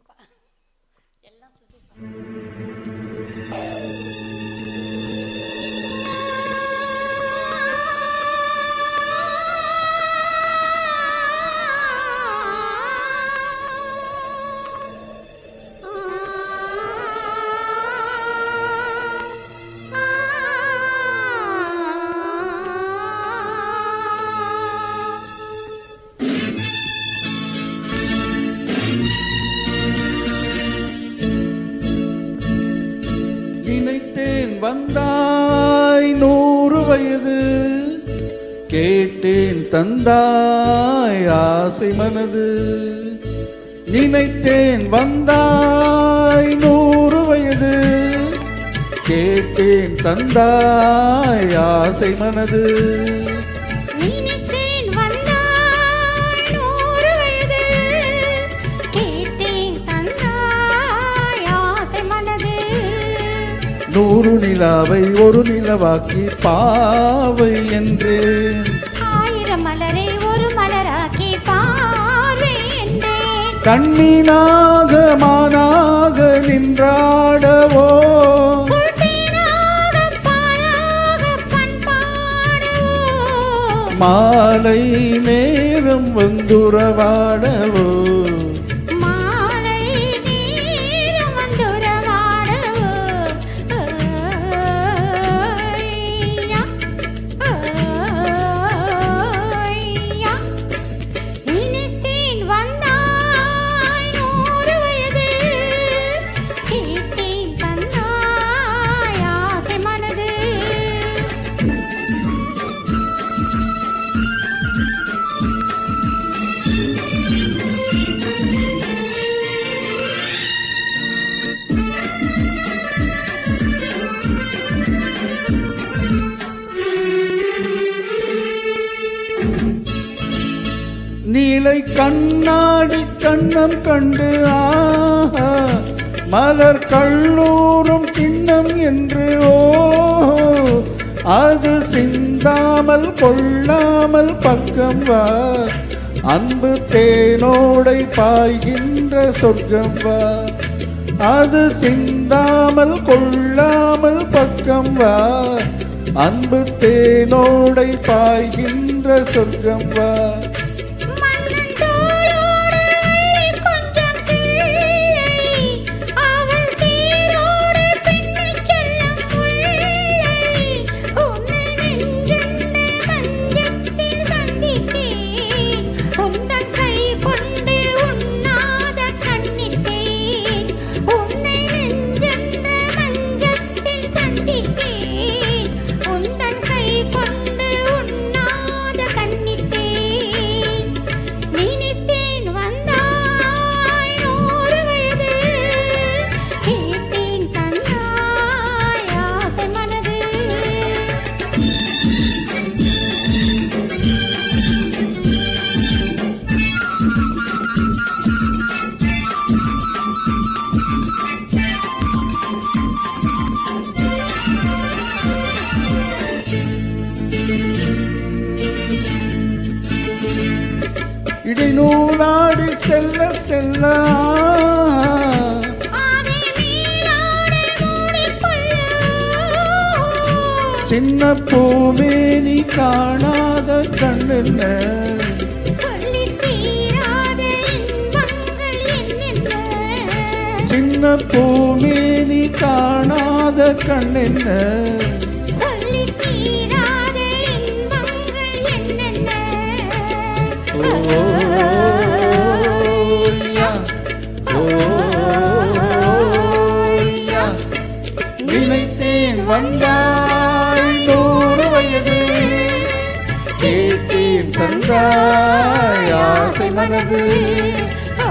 சுசுப்பா எல்லாம் சுசுப்பா. நினைத்தேன் வந்தாய் 100 வயது, கேட்டேன் தந்தாய் ஆசை மனது. நினைத்தேன் வந்தாய் 100 வயது, கேட்டேன் தந்தாய் ஆசை மனது. நூறு நிலாவை ஒரு நிலவாக்கி பாவை என்றேன், 1000 மலரை ஒரு மலராக்கி பார்வை என்றேன். கண்ணினாக மானாக நின்றாடவோ, மாலை நேரம் வந்துறவாடவோ. நீலை கண்ணாடி கண்ணம் கண்டு ஆஹா, மலர் கல்லூரும் கிண்ணம் என்று ஓ, அது சிந்தாமல் கொள்ளாமல் பக்கம் வா, அன்பு தேனோடை பாய்கின்ற சொர்க்கம் வா. அது சிந்தாமல் கொள்ளாமல் பக்கம் வா, அன்பு தேனோடை பாய்கின்ற சொர்க்கம் வா. இடைநூலாடி செல்ல செல்ல சின்ன பூமேனி காணாத கண்ணென்ன, சின்ன பூமேனி காணாத கண்ணென்ன. நினைத்தேன் வந்தாய் 100 வயது, கேட்டேன் தந்தாய் ஆசை மனது. ஓ